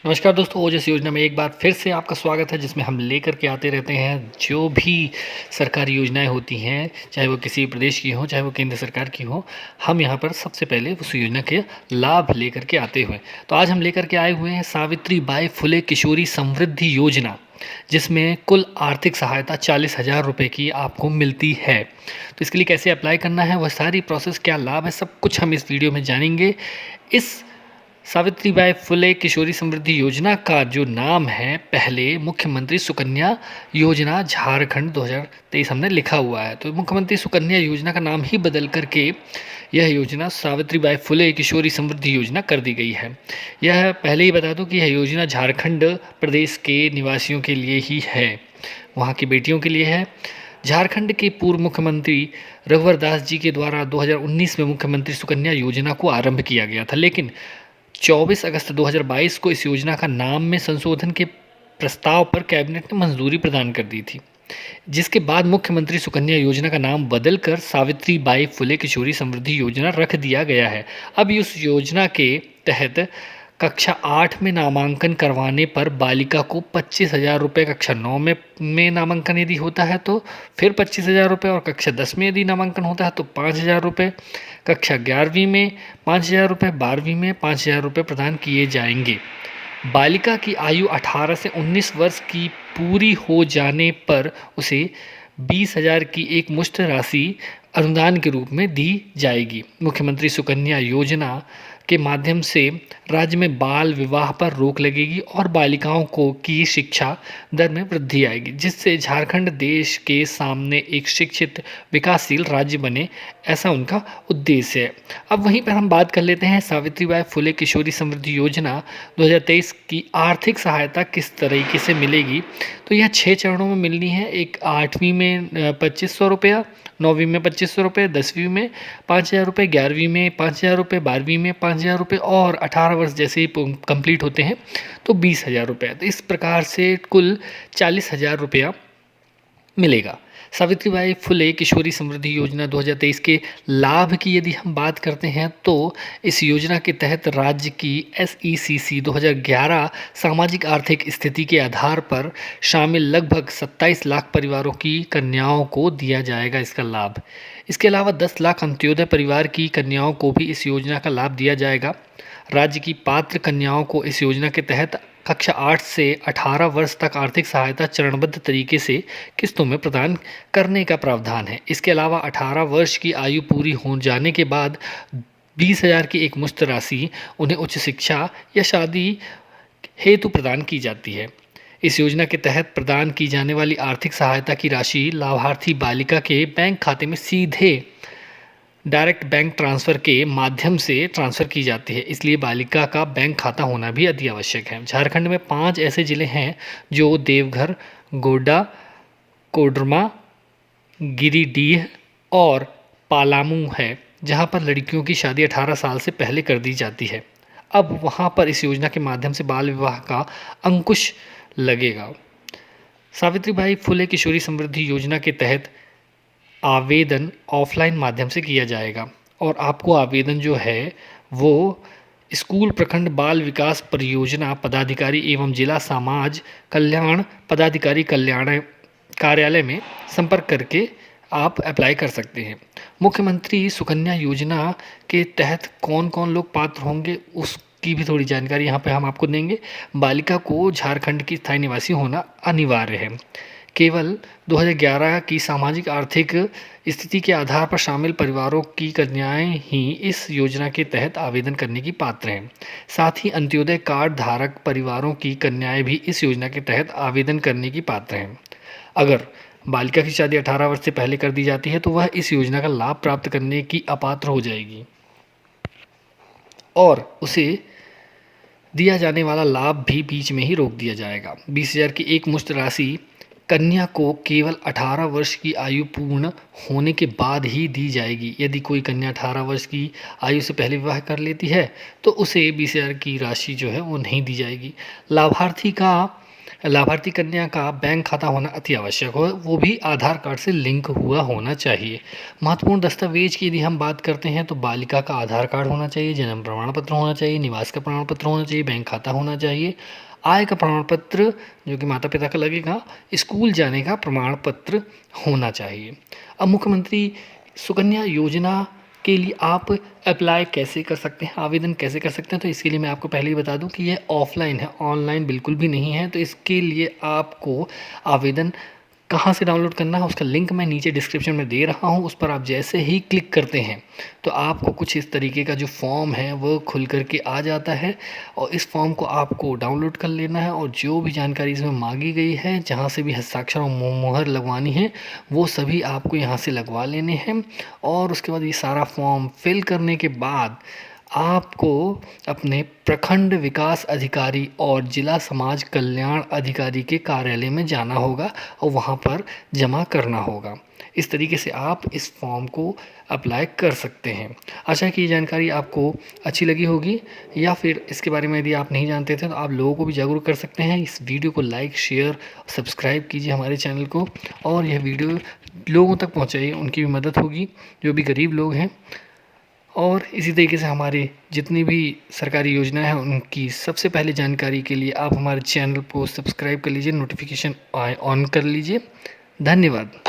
नमस्कार दोस्तों, ओजस योजना में एक बार फिर से आपका स्वागत है, जिसमें हम लेकर के आते रहते हैं जो भी सरकारी योजनाएं होती हैं, चाहे वो किसी प्रदेश की हो, चाहे वो केंद्र सरकार की हो। हम यहाँ पर सबसे पहले उस योजना के लाभ लेकर के आते हुए, तो आज हम लेकर के आए हुए हैं सावित्री बाई फुले किशोरी समृद्धि योजना, जिसमें कुल आर्थिक सहायता 40,000 रुपये की आपको मिलती है। तो इसके लिए कैसे अप्लाई करना है, वह सारी प्रोसेस, क्या लाभ है, सब कुछ हम इस वीडियो में जानेंगे। इस सावित्रीबाई फुले किशोरी समृद्धि योजना का जो नाम है, पहले मुख्यमंत्री सुकन्या योजना झारखंड 2023 हमने लिखा हुआ है, तो मुख्यमंत्री सुकन्या योजना का नाम ही बदल करके यह योजना सावित्रीबाई फुले किशोरी समृद्धि योजना कर दी गई है। यह पहले ही बता दूं कि यह योजना झारखंड प्रदेश के निवासियों के लिए ही है, वहाँ की बेटियों के लिए है। झारखंड के पूर्व मुख्यमंत्री रघुवर दास जी के द्वारा 2019 में मुख्यमंत्री सुकन्या योजना को आरंभ किया गया था, लेकिन 24 अगस्त 2022 को इस योजना का नाम में संशोधन के प्रस्ताव पर कैबिनेट ने मंजूरी प्रदान कर दी थी, जिसके बाद मुख्यमंत्री सुकन्या योजना का नाम बदलकर सावित्री बाई फुले किशोरी समृद्धि योजना रख दिया गया है। अब इस योजना के तहत कक्षा 8 में नामांकन करवाने पर बालिका को 25,000 रुपये, कक्षा 9 में नामांकन यदि होता है तो फिर 25,000 रुपये, और कक्षा 10 में यदि नामांकन होता है तो 5,000 रुपये, कक्षा 11वीं में 5,000 रुपये, 12वीं में 5,000 रुपये प्रदान किए जाएंगे। बालिका की आयु 18 से 19 वर्ष की पूरी हो जाने पर उसे 20,000 की एक मुश्त राशि अनुदान के रूप में दी जाएगी। मुख्यमंत्री सुकन्या योजना के माध्यम से राज्य में बाल विवाह पर रोक लगेगी और बालिकाओं को की शिक्षा दर में वृद्धि आएगी, जिससे झारखंड देश के सामने एक शिक्षित विकासशील राज्य बने, ऐसा उनका उद्देश्य है। अब वहीं पर हम बात कर लेते हैं सावित्रीबाई फुले किशोरी समृद्धि योजना 2023 की आर्थिक सहायता किस तरीके से मिलेगी। तो यह 6 चरणों में मिलनी है। एक 8वीं में 2,500 रुपया, 9वीं में 2,500 रुपये, 10वीं में 5,000 रुपये, 11वीं में 5,000 रुपये, 12वीं में 5,000 रुपये, और 18 वर्ष जैसे ही कंप्लीट होते हैं तो 20,000 रुपये। तो इस प्रकार से कुल 40,000 रुपया मिलेगा। सावित्रीबाई फुले किशोरी समृद्धि योजना 2023 के लाभ की यदि हम बात करते हैं, तो इस योजना के तहत राज्य की SECC 2011 सामाजिक आर्थिक स्थिति के आधार पर शामिल लगभग 27 लाख परिवारों की कन्याओं को दिया जाएगा इसका लाभ। इसके अलावा 10 लाख अंत्योदय परिवार की कन्याओं को भी इस योजना का लाभ दिया जाएगा। राज्य की पात्र कन्याओं को इस योजना के तहत कक्षा 8 से 18 वर्ष तक आर्थिक सहायता चरणबद्ध तरीके से किस्तों में प्रदान करने का प्रावधान है। इसके अलावा 18 वर्ष की आयु पूरी हो जाने के बाद 20,000 की एक मुश्त राशि उन्हें उच्च शिक्षा या शादी हेतु प्रदान की जाती है। इस योजना के तहत प्रदान की जाने वाली आर्थिक सहायता की राशि लाभार्थी बालिका के बैंक खाते में सीधे डायरेक्ट बैंक ट्रांसफ़र के माध्यम से ट्रांसफ़र की जाती है, इसलिए बालिका का बैंक खाता होना भी अति आवश्यक है। झारखंड में 5 ऐसे ज़िले हैं जो देवघर, गोड्डा, कोडरमा, गिरिडीह और पलामू है, जहां पर लड़कियों की शादी 18 साल से पहले कर दी जाती है। अब वहां पर इस योजना के माध्यम से बाल विवाह का अंकुश लगेगा। सावित्रीबाई फुले किशोरी समृद्धि योजना के तहत आवेदन ऑफलाइन माध्यम से किया जाएगा, और आपको आवेदन जो है वो स्कूल प्रखंड बाल विकास परियोजना पदाधिकारी एवं जिला समाज कल्याण पदाधिकारी कल्याण कार्यालय में संपर्क करके आप अप्लाई कर सकते हैं। मुख्यमंत्री सुकन्या योजना के तहत कौन कौन लोग पात्र होंगे उसकी भी थोड़ी जानकारी यहाँ पे हम आपको देंगे। बालिका को झारखंड की स्थायी निवासी होना अनिवार्य है। केवल 2011 की सामाजिक आर्थिक स्थिति के आधार पर शामिल परिवारों की कन्याएं ही इस योजना के तहत आवेदन करने की पात्र हैं। साथ ही अंत्योदय कार्ड धारक परिवारों की कन्याएं भी इस योजना के तहत आवेदन करने की पात्र हैं। अगर बालिका की शादी 18 वर्ष से पहले कर दी जाती है तो वह इस योजना का लाभ प्राप्त करने की अपात्र हो जाएगी, और उसे दिया जाने वाला लाभ भी बीच में ही रोक दिया जाएगा। 20,000 की एक मुश्त राशि कन्या को केवल 18 वर्ष की आयु पूर्ण होने के बाद ही दी जाएगी। यदि कोई कन्या 18 वर्ष की आयु से पहले विवाह कर लेती है तो उसे 20,000 की राशि जो है वो नहीं दी जाएगी। लाभार्थी का लाभार्थी कन्या का बैंक खाता होना अति आवश्यक हो, वो भी आधार कार्ड से लिंक हुआ होना चाहिए। महत्वपूर्ण दस्तावेज की यदि हम बात करते हैं तो बालिका का आधार कार्ड होना चाहिए, जन्म प्रमाण पत्र होना चाहिए, निवास का प्रमाण पत्र होना चाहिए, बैंक खाता होना चाहिए, आय का प्रमाण पत्र जो कि माता पिता का लगेगा, स्कूल जाने का प्रमाण पत्र होना चाहिए। अब मुख्यमंत्री सुकन्या योजना के लिए आप अप्लाई कैसे कर सकते हैं, आवेदन कैसे कर सकते हैं, तो इसके लिए मैं आपको पहले ही बता दूं कि यह ऑफलाइन है, ऑनलाइन बिल्कुल भी नहीं है। तो इसके लिए आपको आवेदन कहाँ से डाउनलोड करना है उसका लिंक मैं नीचे डिस्क्रिप्शन में दे रहा हूँ। उस पर आप जैसे ही क्लिक करते हैं तो आपको कुछ इस तरीके का जो फॉर्म है वो खुल करके आ जाता है, और इस फॉर्म को आपको डाउनलोड कर लेना है, और जो भी जानकारी इसमें मांगी गई है, जहाँ से भी हस्ताक्षर और मुहर लगवानी है, वो सभी आपको यहाँ से लगवा लेने हैं। और उसके बाद ये सारा फॉर्म फिल करने के बाद आपको अपने प्रखंड विकास अधिकारी और जिला समाज कल्याण अधिकारी के कार्यालय में जाना होगा और वहाँ पर जमा करना होगा। इस तरीके से आप इस फॉर्म को अप्लाई कर सकते हैं। आशा है कि ये जानकारी आपको अच्छी लगी होगी, या फिर इसके बारे में यदि आप नहीं जानते थे तो आप लोगों को भी जागरूक कर सकते हैं। इस वीडियो को लाइक, शेयर, सब्सक्राइब कीजिए हमारे चैनल को, और यह वीडियो लोगों तक पहुँचाइए, उनकी भी मदद होगी जो भी गरीब लोग हैं। और इसी तरीके से हमारी जितनी भी सरकारी योजनाएं हैं उनकी सबसे पहले जानकारी के लिए आप हमारे चैनल को सब्सक्राइब कर लीजिए, नोटिफिकेशन ऑन कर लीजिए। धन्यवाद।